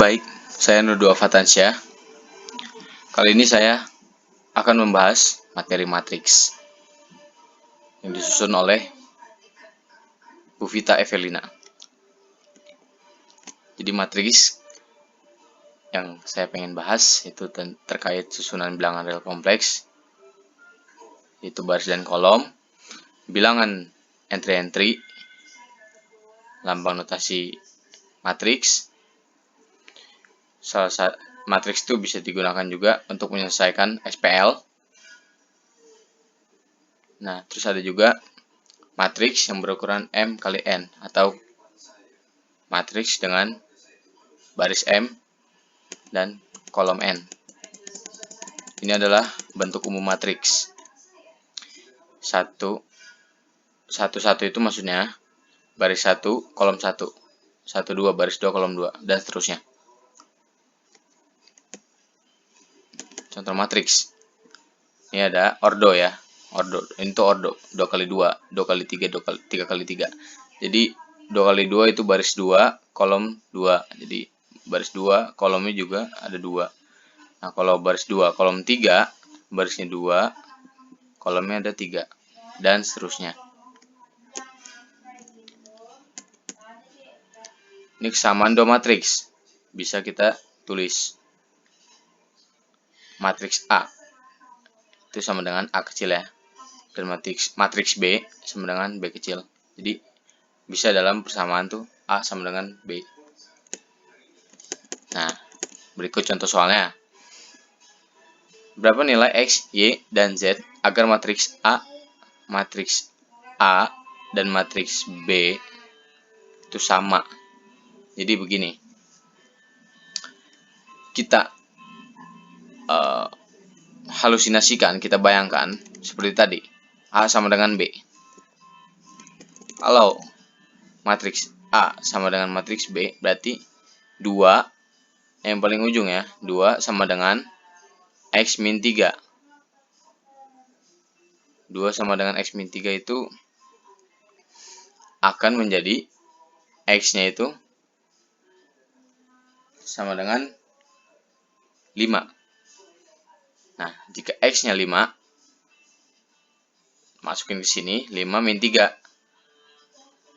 Baik, saya Nurdua Fatansyah. Kali ini saya akan membahas materi matriks yang disusun oleh Bu Vita Evelina. Jadi matriks yang saya pengen bahas itu terkait susunan bilangan real kompleks, yaitu baris dan kolom, bilangan entry-entry, lambang notasi matriks. Matriks itu bisa digunakan juga untuk menyelesaikan SPL. Nah, terus ada juga matriks yang berukuran M kali N atau matriks dengan baris M dan kolom N. Ini adalah bentuk umum matriks. Satu itu maksudnya baris 1, kolom 1. 1, 2, baris 2, kolom 2, dan seterusnya. Contoh matriks. Ini ada ordo ya. Ordo, ini tuh ordo. 2 kali 2, 2 kali 3, 3 kali 3. Jadi 2 kali 2 itu baris 2, kolom 2. Jadi baris 2, kolomnya juga ada 2. Nah, kalau baris 2, kolom 3, barisnya 2, kolomnya ada 3. Dan seterusnya. Ini kesamaan dua matriks. Bisa kita tulis. Matriks A itu sama dengan A kecil ya. Dan matriks B sama dengan B kecil. Jadi bisa dalam persamaan tuh A sama dengan B. Nah, berikut contoh soalnya. Berapa nilai X, Y, dan Z agar matriks A dan matriks B itu sama. Jadi begini. Kita halusinasikan, kita bayangkan seperti tadi. A sama dengan B. Kalau matriks A sama dengan matriks B, berarti 2, yang paling ujung ya, 2 sama dengan X min 3. 2 sama dengan X min 3 itu akan menjadi X-nya itu sama dengan 5. Nah, jika X-nya 5, masukin ke sini, 5 min 3.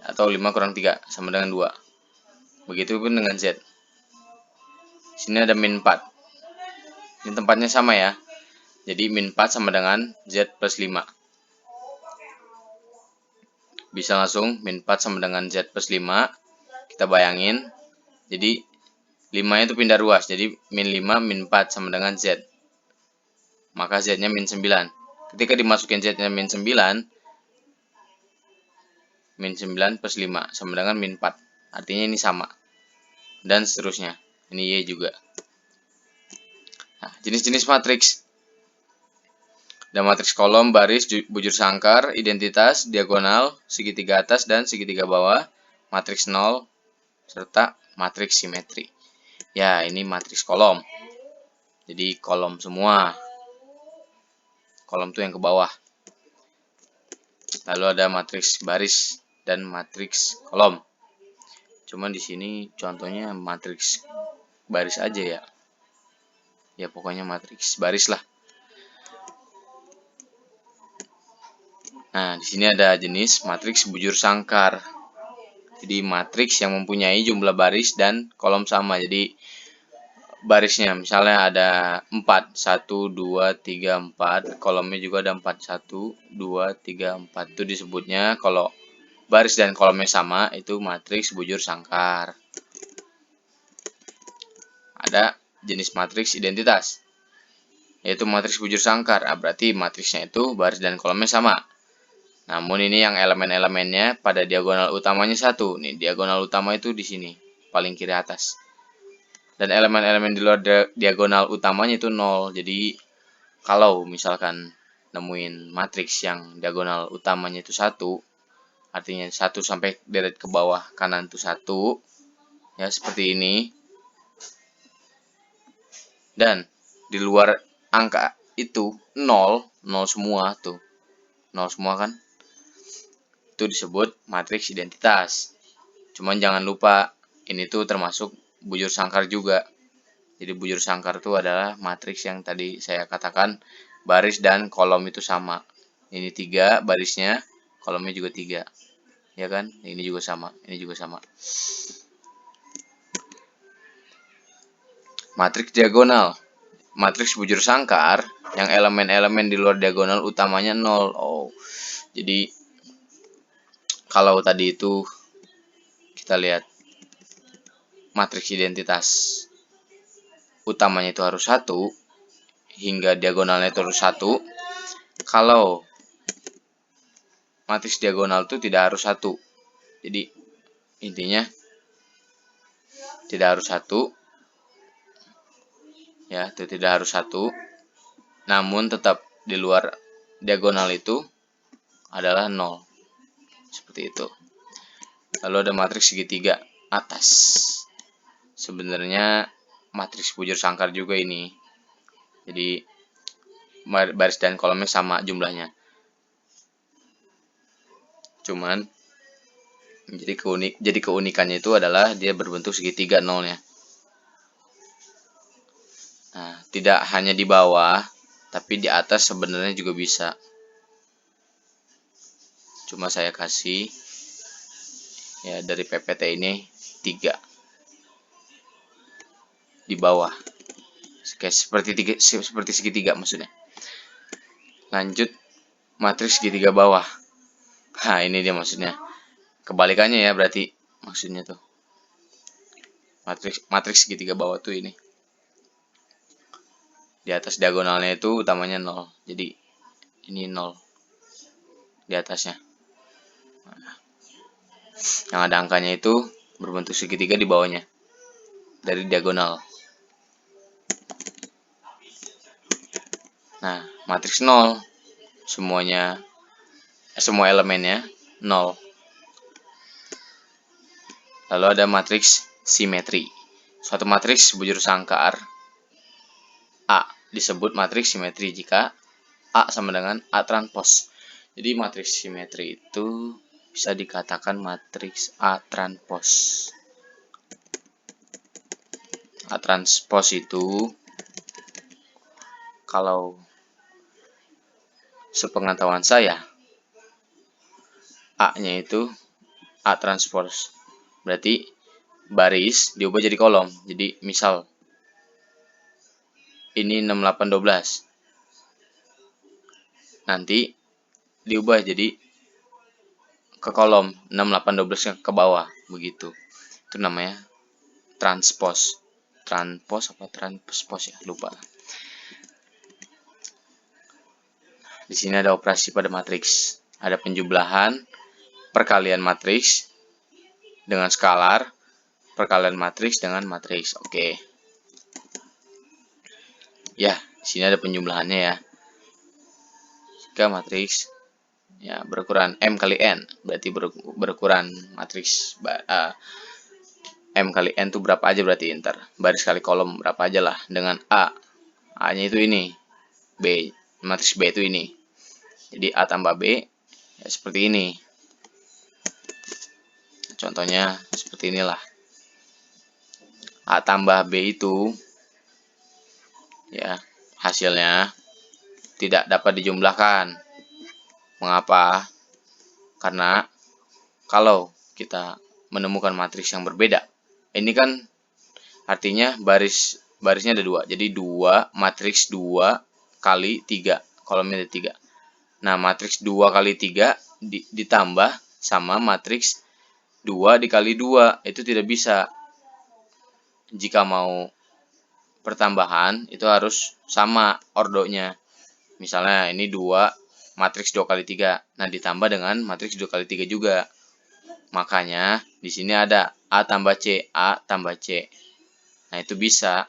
Atau 5 kurang 3, sama dengan 2. Begitupun dengan Z. Sini ada min 4. Ini tempatnya sama ya. Jadi min 4 sama dengan Z plus 5. Bisa langsung min 4 sama dengan Z plus 5. Kita bayangin. Jadi 5 itu pindah ruas. Jadi min 5 min 4 sama dengan Z. Maka Z-nya min 9. Ketika dimasukin Z-nya min 9, min 9 plus 5 sama dengan min 4. Artinya ini sama. Dan seterusnya. Ini Y juga. Nah, jenis-jenis matriks. Ada matriks kolom, baris, bujur sangkar, identitas, diagonal, segitiga atas, dan segitiga bawah, matriks 0, serta matriks simetri. Ya, ini matriks kolom. Jadi kolom semua. Kolom itu yang ke bawah. Lalu ada matriks baris dan matriks kolom. Cuman di sini contohnya matriks baris aja ya. Ya pokoknya matriks baris lah. Nah, di sini ada jenis matriks bujur sangkar. Jadi matriks yang mempunyai jumlah baris dan kolom sama. Jadi barisnya misalnya ada 4, 1, 2, 3, 4, kolomnya juga ada 4, 1, 2, 3, 4. Itu disebutnya kalau baris dan kolomnya sama itu matriks bujur sangkar. Ada jenis matriks identitas, yaitu matriks bujur sangkar. Berarti matriksnya itu baris dan kolomnya sama. Namun ini yang elemen-elemennya pada diagonal utamanya 1. Nih, diagonal utama itu di sini, paling kiri atas. Dan elemen-elemen di luar diagonal utamanya itu 0. Jadi kalau misalkan nemuin matriks yang diagonal utamanya itu 1, artinya 1 sampai deret ke bawah kanan itu 1, ya seperti ini. Dan di luar angka itu 0 semua tuh. 0 semua kan? Itu disebut matriks identitas. Cuman jangan lupa ini tuh termasuk bujur sangkar juga. Jadi bujur sangkar itu adalah matriks yang tadi saya katakan baris dan kolom itu sama. Ini 3 barisnya, kolomnya juga 3. Ya kan? Ini juga sama, ini juga sama. Matriks diagonal. Matriks bujur sangkar yang elemen-elemen di luar diagonal utamanya 0. Oh. Jadi kalau tadi itu kita lihat matriks identitas utamanya itu harus 1 hingga diagonalnya itu harus 1. Kalau matriks diagonal itu tidak harus 1. Jadi intinya tidak harus 1. Ya, itu tidak harus 1. Namun tetap di luar diagonal itu adalah 0. Seperti itu. Lalu ada matriks segitiga atas. Sebenarnya matriks bujur sangkar juga ini. Jadi baris dan kolomnya sama jumlahnya. Cuman jadi keunikannya itu adalah dia berbentuk segitiga nolnya. Nah, tidak hanya di bawah, tapi di atas sebenarnya juga bisa. Cuma saya kasih ya dari PPT ini 3 di bawah. Seperti segitiga maksudnya. Lanjut matriks segitiga bawah. Nah, ini dia maksudnya. Kebalikannya ya berarti maksudnya tuh. Matriks segitiga bawah tuh ini. Di atas diagonalnya itu utamanya 0. Jadi ini 0 di atasnya. Nah, yang ada angkanya itu berbentuk segitiga di bawahnya dari diagonal. Nah, matriks 0 semua elemennya 0. Lalu ada matriks simetri. Suatu matriks bujur sangkar A disebut matriks simetri jika A sama dengan A transpos. Jadi matriks simetri itu bisa dikatakan matriks A transpos. A transpos itu kalau sepengetahuan saya A-nya itu A transpos. Berarti baris diubah jadi kolom. Jadi misal ini 6812. Nanti diubah jadi ke kolom 6812 ke bawah begitu. Itu namanya transpos. Transpos apa transpos ya, lupa. Di sini ada operasi pada matriks. Ada penjumlahan, perkalian matriks dengan skalar, perkalian matriks dengan matriks. Oke. Ya, di sini ada penjumlahannya ya. Jika matriks ya berukuran M kali N, berarti berukuran matriks M kali N itu berapa aja berarti ntar. Baris kali kolom berapa aja lah dengan A. A-nya itu ini. B, matriks B itu ini. Jadi A tambah B ya seperti ini. Contohnya seperti inilah. A tambah B itu ya hasilnya tidak dapat dijumlahkan. Mengapa? Karena kalau kita menemukan matriks yang berbeda, ini kan artinya barisnya ada 2. Jadi 2 matriks 2 kali 3, kolomnya ada 3. Nah, matriks 2 kali 3 ditambah sama matriks 2 dikali 2, itu tidak bisa. Jika mau pertambahan, itu harus sama ordonya. Misalnya ini 2, matriks 2 kali 3. Nah, ditambah dengan matriks 2 kali 3 juga. Makanya, di sini ada A tambah C, A tambah C. Nah, itu bisa.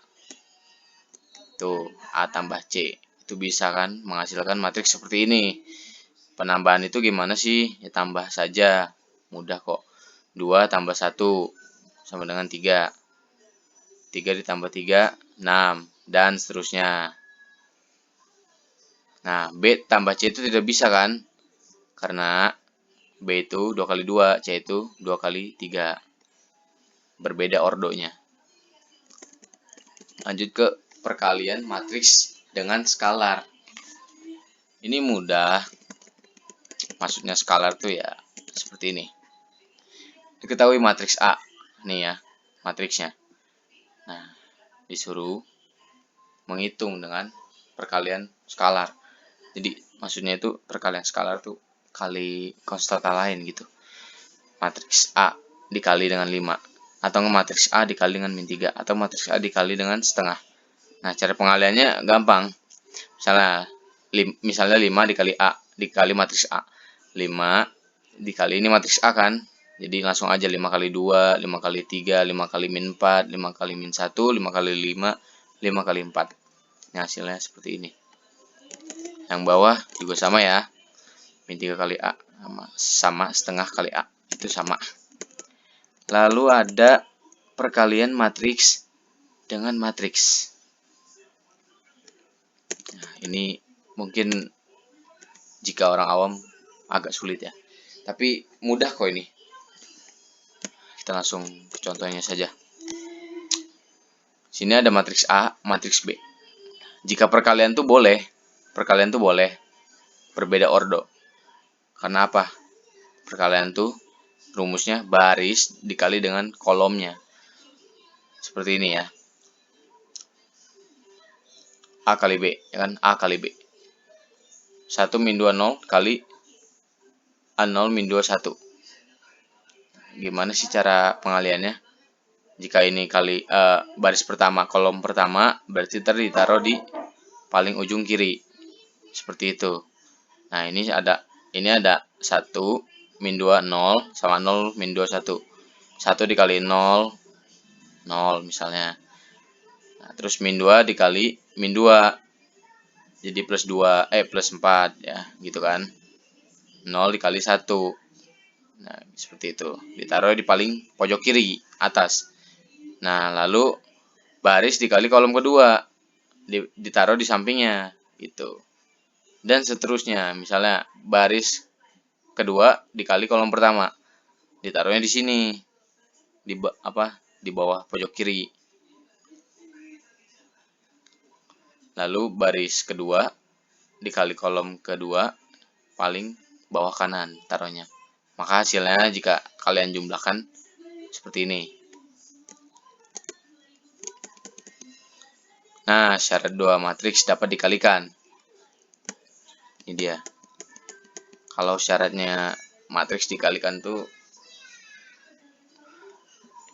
Tuh, A tambah C. Itu bisa kan menghasilkan matriks seperti ini. Penambahan itu gimana sih? Ya tambah saja. Mudah kok. 2 tambah 1 sama dengan 3. 3 ditambah 3, 6. Dan seterusnya. Nah, B tambah C itu tidak bisa kan? Karena B itu 2 kali 2, C itu 2 kali 3. Berbeda ordonya. Lanjut ke perkalian matriks dengan skalar. Ini mudah. Maksudnya skalar tuh ya seperti ini. Diketahui matriks A. Nih ya, matriksnya. Nah, disuruh menghitung dengan perkalian skalar. Jadi maksudnya itu perkalian skalar tuh kali konstanta lain gitu. Matriks A dikali dengan 5, atau matriks A dikali dengan min 3, atau matriks A dikali dengan setengah. Nah, cara pengaliannya gampang. Misalnya 5 dikali A dikali matriks A. 5 dikali ini matriks A kan. Jadi langsung aja 5 kali 2, 5 kali 3, 5 kali min 4, 5 kali min 1, 5 kali 5, 5 kali 4. Nah, hasilnya seperti ini. Yang bawah juga sama ya. Min 3 kali A sama setengah kali A. Itu sama. Lalu ada perkalian matriks dengan matriks. Nah, ini mungkin jika orang awam agak sulit ya. Tapi mudah kok ini. Kita langsung ke contohnya saja. Sini ada matriks A, matriks B. Jika perkalian tuh boleh berbeda ordo. Karena apa? Perkalian tuh rumusnya baris dikali dengan kolomnya. Seperti ini ya. A kali B, ya kan? A kali B. 1 min 2 0 kali A0 min 2 1. Gimana sih cara pengaliannya? Jika ini kali baris pertama, kolom pertama, berarti ditaruh di paling ujung kiri. Seperti itu. Nah, ini ada 1 min 2 0 sama 0 min 2 1. 1 dikali 0 0 misalnya. Nah, terus min 2 dikali min 2. Jadi plus 4 ya, gitu kan. 0 dikali 1. Nah, seperti itu. Ditaruh di paling pojok kiri atas. Nah, lalu baris dikali kolom kedua. Ditaruh di sampingnya gitu. Dan seterusnya, misalnya baris kedua dikali kolom pertama, ditaruhnya di sini, di bawah pojok kiri. Lalu baris kedua dikali kolom kedua paling bawah kanan taruhnya. Maka hasilnya jika kalian jumlahkan seperti ini. Nah, syarat dua matriks dapat dikalikan. Ini dia. Kalau syaratnya matriks dikalikan tuh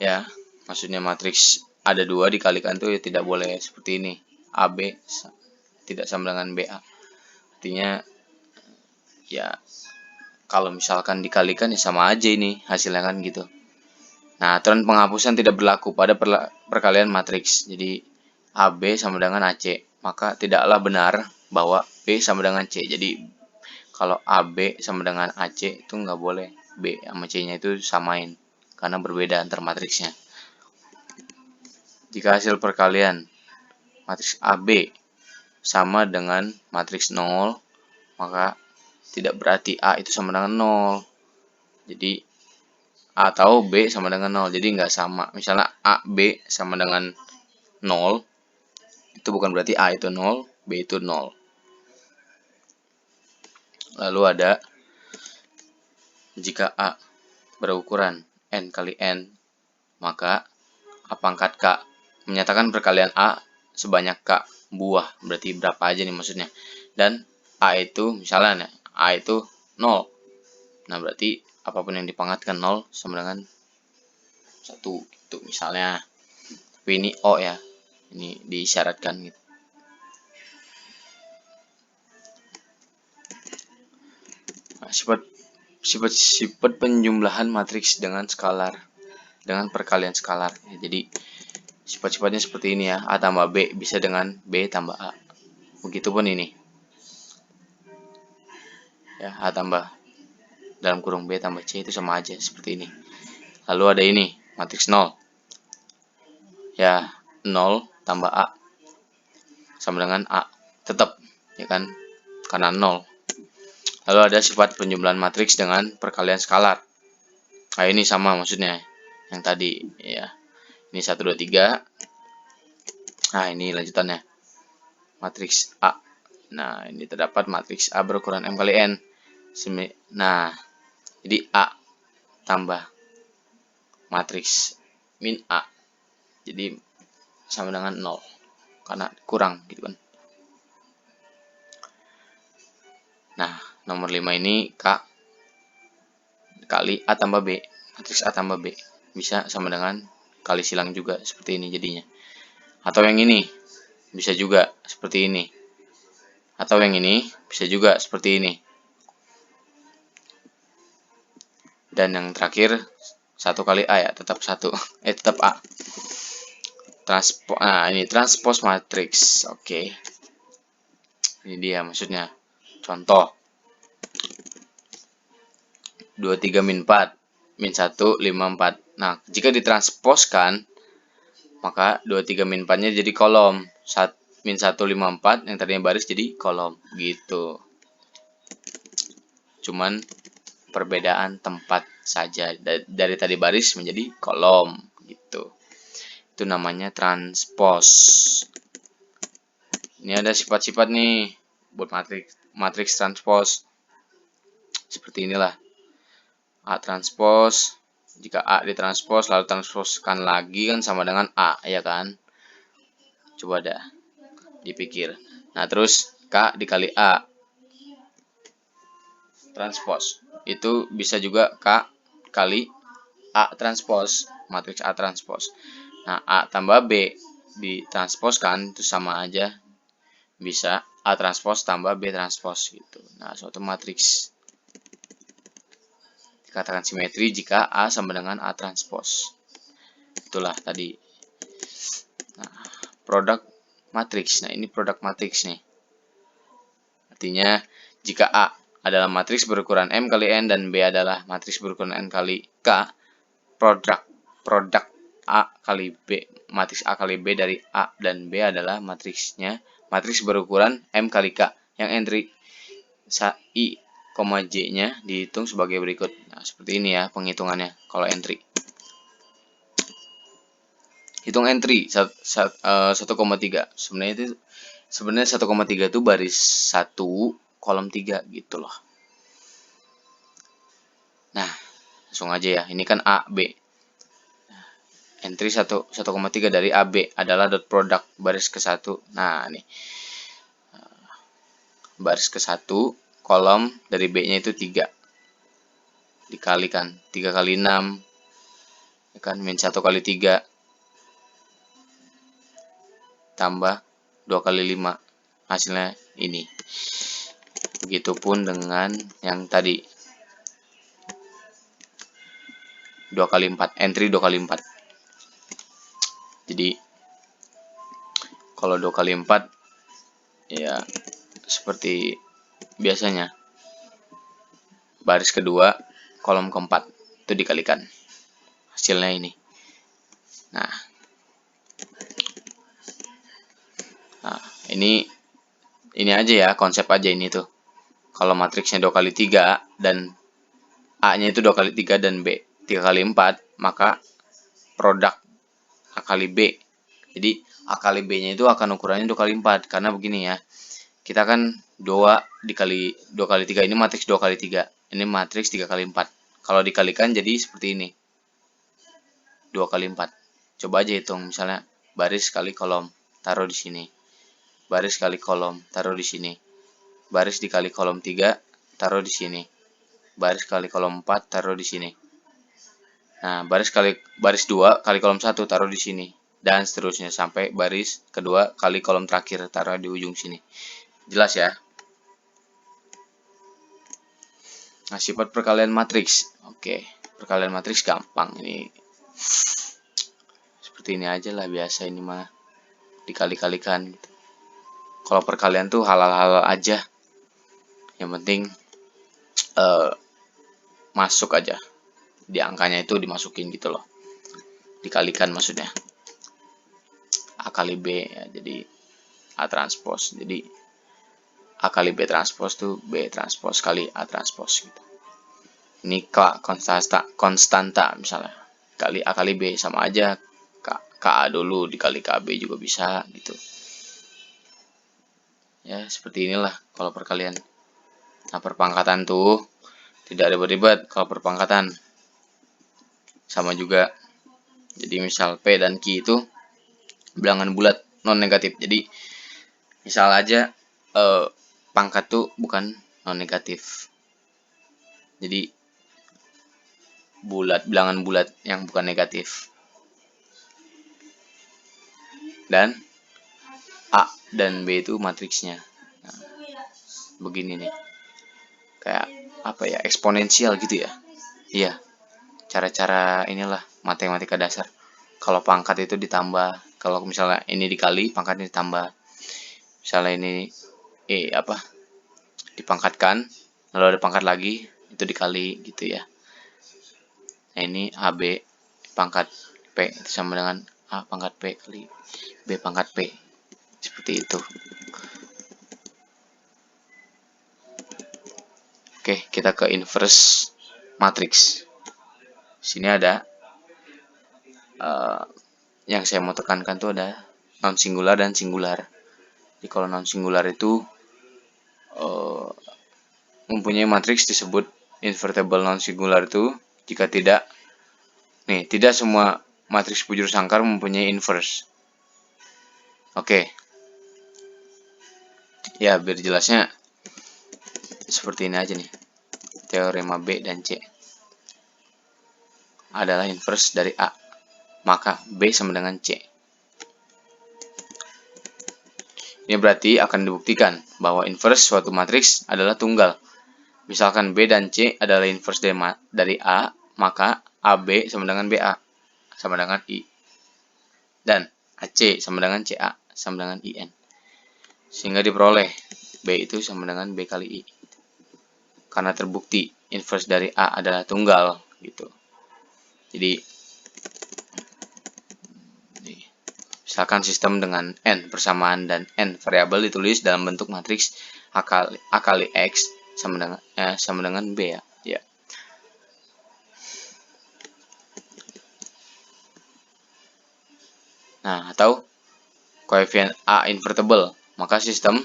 ya, maksudnya matriks ada 2 dikalikan tuh ya tidak boleh seperti ini. AB tidak sama dengan BA. Artinya ya kalau misalkan dikalikan ya sama aja ini hasilnya kan gitu. Nah, aturan penghapusan tidak berlaku pada perkalian matriks. Jadi AB sama dengan AC, maka tidaklah benar bahwa B sama dengan C. Jadi kalau AB sama dengan AC itu nggak boleh B sama C-nya itu samain, karena berbeda antar matriksnya. Jika hasil perkalian matriks AB sama dengan matriks 0, maka tidak berarti A itu sama dengan 0. Jadi A atau B sama dengan 0, jadi nggak sama. Misalnya A, B sama dengan 0, itu bukan berarti A itu 0, B itu 0. Lalu ada jika A berukuran N kali N, maka A pangkat K menyatakan perkalian A sebanyak K buah. Berarti berapa aja nih maksudnya. Dan A itu misalnya A itu 0. Nah, berarti apapun yang dipangkatkan 0 sama dengan 1 gitu misalnya. Tapi ini O ya. Ini diisyaratkan gitu. Nah, sifat penjumlahan matriks dengan skalar, dengan perkalian skalar. Jadi sifat-sifatnya seperti ini ya. A tambah B bisa dengan B tambah A. Begitupun ini. Ya, A tambah dalam kurung B tambah C itu sama aja seperti ini. Lalu ada ini, matriks 0. Ya, 0 tambah A sama dengan A. Tetap, ya kan? Karena 0. Lalu ada sifat penjumlahan matriks dengan perkalian skalar. Nah, ini sama maksudnya yang tadi ya. Ini 1 2 3. Nah, ini lanjutannya. Matriks A. Nah, ini terdapat matriks A berukuran M kali N. Nah, jadi A tambah matriks min A. Jadi sama dengan 0. Karena kurang gitu kan. Nah, nomor 5 ini K kali A tambah B. Matriks A tambah B. Bisa sama dengan kali silang juga. Seperti ini jadinya. Atau yang ini. Bisa juga seperti ini. Atau yang ini. Bisa juga seperti ini. Dan yang terakhir 1 kali A ya. Tetap 1. Tetap A. Ini transpose matriks. Oke. Ini dia maksudnya. Contoh. 23 min 4. Min 1, 5, 4. Nah, jika ditransposkan, maka 23 min 4-nya jadi kolom. Min 1, 5, 4 yang tadinya baris jadi kolom. Gitu. Cuman perbedaan tempat saja. Dari tadi baris menjadi kolom. Gitu. Itu namanya transpose. Ini ada sifat-sifat nih buat matriks transpose. Seperti inilah. A transpose. Jika A ditranspose lalu transposkan lagi kan sama dengan A, ya kan? Coba dah dipikir. Nah, terus K dikali A transpose. Itu bisa juga K kali A transpose, matriks A transpose. Nah, A tambah B ditransposkan itu sama aja. Bisa A transpose tambah B transpose gitu. Nah, suatu matriks dikatakan simetri jika A sama dengan A transpose. Itulah tadi. Nah, produk matriks. Nah, ini produk matriks nih. Artinya, jika A adalah matriks berukuran M kali N dan B adalah matriks berukuran N kali K, produk A kali B, matriks A kali B dari A dan B adalah matriks berukuran M kali K yang entry I, J-nya dihitung sebagai berikut. Nah, seperti ini ya penghitungannya kalau entry. Hitung entry 1,3. Sebenarnya 1,3 itu baris 1 kolom 3 gitu loh. Nah, langsung aja ya. Ini kan A, B. Entry 1,3 dari AB adalah dot product baris ke-1. Nah, nih. Baris ke-1, kolom dari B-nya itu 3. Dikalikan 3 kali 6. Ya kan, min 1 kali 3. Tambah 2 kali 5. Hasilnya ini. Begitupun dengan yang tadi. 2 kali 4. Entry 2 kali 4. Jadi kalau 2 kali 4 ya seperti biasanya. Baris kedua, kolom keempat itu dikalikan. Hasilnya ini. Nah, ini aja ya, konsep aja ini tuh. Kalau matriksnya 2 kali 3 dan A-nya itu 2 kali 3 dan B 3 kali 4, maka produk A kali B. Jadi A kali B-nya itu akan ukurannya 2 kali 4. Karena begini ya. Kita kan 2 dikali 2 kali 3 ini matriks 2 kali 3. Ini matriks 3 kali 4. Kalau dikalikan jadi seperti ini. 2 kali 4. Coba aja hitung misalnya baris kali kolom, taruh di sini. Baris kali kolom, taruh di sini. Baris dikali kolom 3, taruh di sini. Baris kali kolom 4, taruh di sini. Nah, baris 2 kali kolom 1 taruh di sini dan seterusnya sampai baris kedua kali kolom terakhir taruh di ujung sini. Jelas ya? Nah, sifat perkalian matriks. Oke, perkalian matriks gampang ini. Seperti ini aja lah biasa ini mah dikali-kalikan gitu. Kalau perkalian tuh halal-halal aja. Yang penting masuk aja. Di angkanya itu dimasukin gitu loh. Dikalikan maksudnya. A kali B ya, jadi A transpose. Jadi A kali B transpose tuh B transpose kali A transpose gitu. Ini konstanta misalnya. Kali A kali B sama aja K KA dulu dikali KB juga bisa gitu. Ya, seperti inilah kalau perkalian. Nah, perpangkatan tuh tidak ribet-ribet kalau perpangkatan. Sama juga. Jadi misal P dan Q itu bilangan bulat non negatif. Jadi misal aja pangkat tuh bukan non negatif. Jadi bilangan bulat yang bukan negatif. Dan A dan B itu matriksnya. Nah, begini nih. Kayak apa ya? Eksponensial gitu ya. Iya. Cara-cara inilah matematika dasar. Kalau pangkat itu ditambah, kalau misalnya ini dikali, pangkatnya ditambah. Misalnya ini dipangkatkan, lalu ada pangkat lagi, itu dikali gitu ya. Nah, ini AB pangkat P itu sama dengan A pangkat P kali B pangkat P. Seperti itu. Oke, kita ke inverse matrix. Sini ada yang saya mau tekankan tuh ada non singular dan singular. Jadi kalau non singular itu mempunyai matriks disebut invertible non singular itu jika tidak semua matriks bujur sangkar mempunyai inverse. Oke. Ya, biar jelasnya seperti ini aja nih. Teorema B dan C adalah inverse dari A. Maka B sama dengan C. Ini berarti akan dibuktikan bahwa inverse suatu matriks adalah tunggal. Misalkan B dan C adalah inverse dari A, maka AB sama dengan BA sama dengan I. Dan AC sama dengan CA sama dengan IN. Sehingga diperoleh B itu sama dengan B kali I. Karena terbukti inverse dari A adalah tunggal gitu. Jadi misalkan sistem dengan n persamaan dan n variabel ditulis dalam bentuk matriks A kali X sama dengan B ya. Nah, atau koefisien A invertible, maka sistem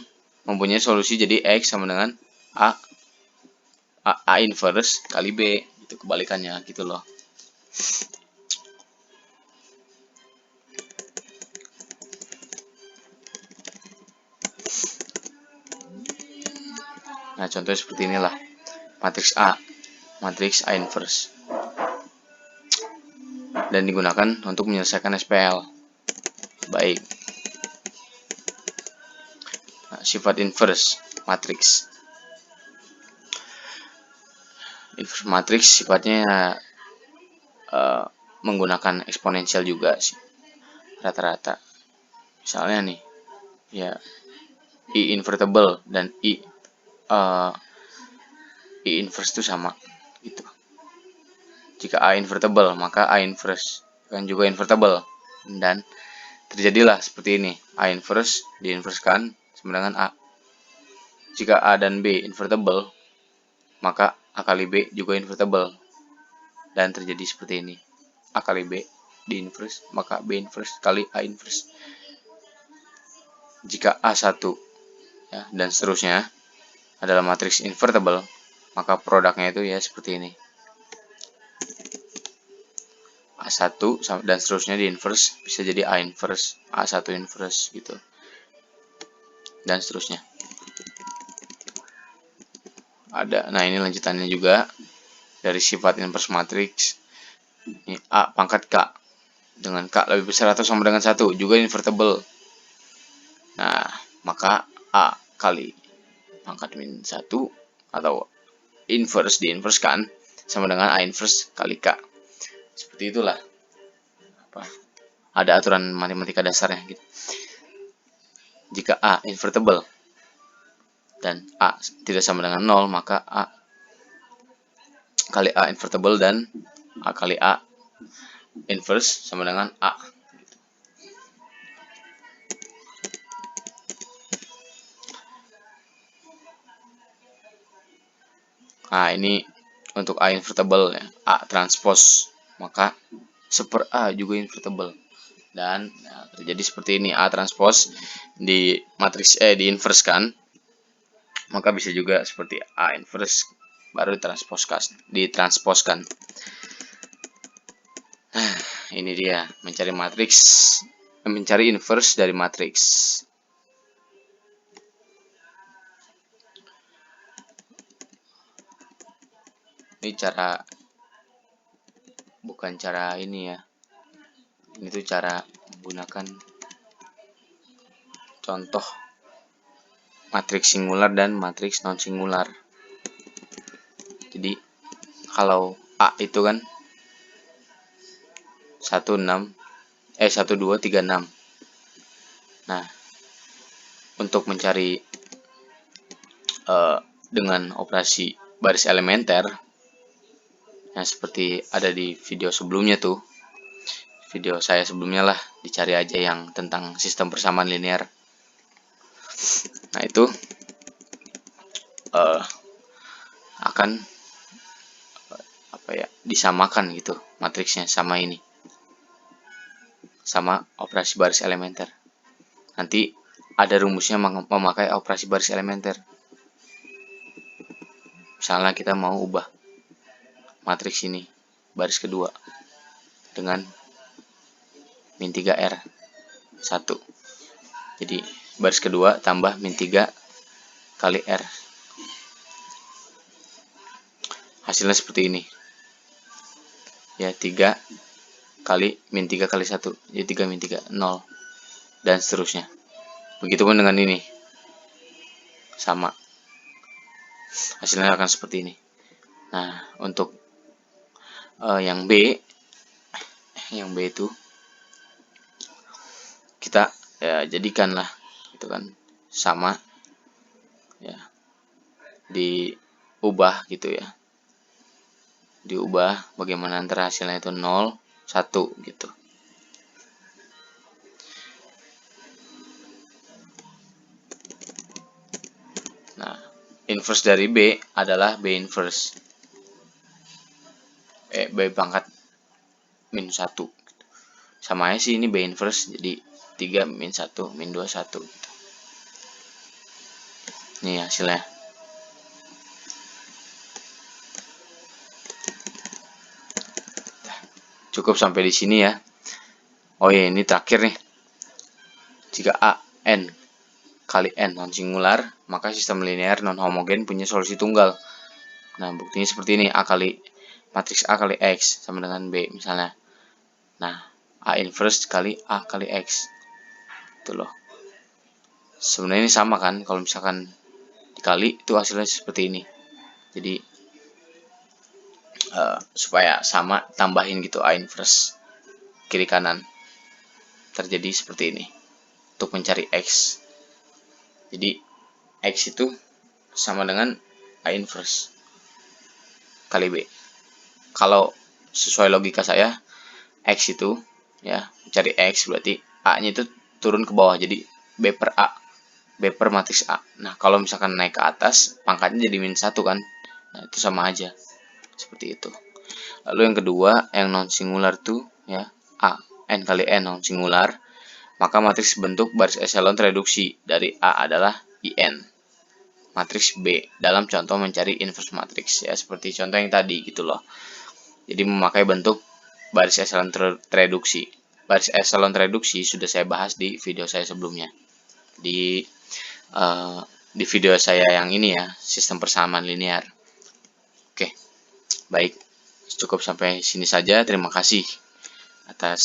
mempunyai solusi jadi X sama dengan A inverse kali B, itu kebalikannya gitu loh. Nah, contohnya seperti inilah. Matriks A inverse. Dan digunakan untuk menyelesaikan SPL. Baik. Nah, sifat inverse matriks. Inverse matriks sifatnya menggunakan eksponensial juga sih. Rata-rata. Misalnya nih, ya I invertible dan I inverse itu sama gitu. Jika A invertible, maka A inverse kan juga invertible. Dan terjadilah seperti ini. A inverse diinverskan sama dengan A. Jika A dan B invertible, maka A kali B juga invertible. Dan terjadi seperti ini. A kali B di-inverse, maka B inverse kali A inverse. Jika A1 ya, dan seterusnya adalah matriks invertible, maka produknya itu ya seperti ini. A1 dan seterusnya di inverse bisa jadi A inverse, A1 inverse gitu. Dan seterusnya. Nah ini lanjutannya juga dari sifat inverse matrix. Ini A pangkat K dengan K lebih besar atau sama dengan 1 juga invertible. Nah, maka A kali pangkat min 1 atau inverse diinverskan sama dengan A inverse kali K. Seperti itulah. Ada aturan matematika dasarnya gitu. Jika A invertible dan A tidak sama dengan 0, maka A kali A invertible dan A kali A inverse sama dengan A. Nah, ini untuk A invertible ya, A transpose, maka 1/A juga invertible. dan terjadi seperti ini, A transpose di matriks di inverse kan, maka bisa juga seperti A inverse baru ditransposkan. Nah, ini dia mencari inverse dari matriks. Ini bukan cara ini ya. Ini tuh cara menggunakan contoh matriks singular dan matriks non singular. Jadi kalau A itu kan 1 2 3 6. Nah, untuk mencari dengan operasi baris elementer, nah seperti ada di video sebelumnya tuh, video saya sebelumnya lah, dicari aja yang tentang sistem persamaan linear. Nah itu akan disamakan gitu matriksnya sama ini, sama operasi baris elementer. Nanti ada rumusnya memakai operasi baris elementer. Misalnya kita mau ubah matriks ini baris kedua dengan min 3R 1. Jadi baris kedua tambah min 3 kali R. Hasilnya seperti ini. Ya, 3 kali min 3 kali 1. Jadi 3 min 3, 0. Dan seterusnya. Begitupun dengan ini. Sama. Hasilnya akan seperti ini. Nah, untuk yang B itu kita ya jadikanlah itu kan sama ya, diubah gitu ya, diubah bagaimana antara hasilnya itu 0 1 gitu. Nah, inverse dari B adalah B inverse B pangkat min 1 gitu. Sama aja sih, ini B inverse, jadi 3 min 1 min 2 1 gitu. Nih hasilnya. Cukup sampai di sini ya. Oh ya, ini terakhir nih. Jika A n kali n non singular, maka sistem linear non homogen punya solusi tunggal. Nah, buktinya seperti ini, matriks A kali X sama dengan B misalnya. Nah, A inverse kali A kali X. Itu loh. Sebenarnya ini sama kan, kalau misalkan dikali itu hasilnya seperti ini. Jadi supaya sama, tambahin gitu A inverse kiri kanan, terjadi seperti ini untuk mencari X. Jadi X itu sama dengan A inverse kali B. Kalau sesuai logika saya, X itu ya, mencari X berarti A nya itu turun ke bawah, jadi B per A, B per matriks A. Nah, kalau misalkan naik ke atas, pangkatnya jadi min 1 kan. Nah, itu sama aja seperti itu. Lalu yang kedua, yang non singular tuh ya, A n kali n non singular, maka matriks bentuk baris eselon tereduksi dari A adalah IN matriks B dalam contoh mencari inverse matriks ya, seperti contoh yang tadi gitu loh. Jadi memakai bentuk baris eselon tereduksi. Baris eselon tereduksi sudah saya bahas di video saya sebelumnya, di video saya yang ini ya, sistem persamaan linear. Oke, baik, cukup sampai sini saja. Terima kasih atas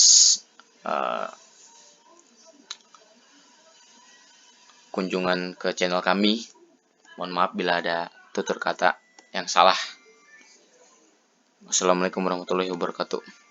kunjungan ke channel kami. Mohon maaf bila ada tutur kata yang salah. Wassalamualaikum warahmatullahi wabarakatuh.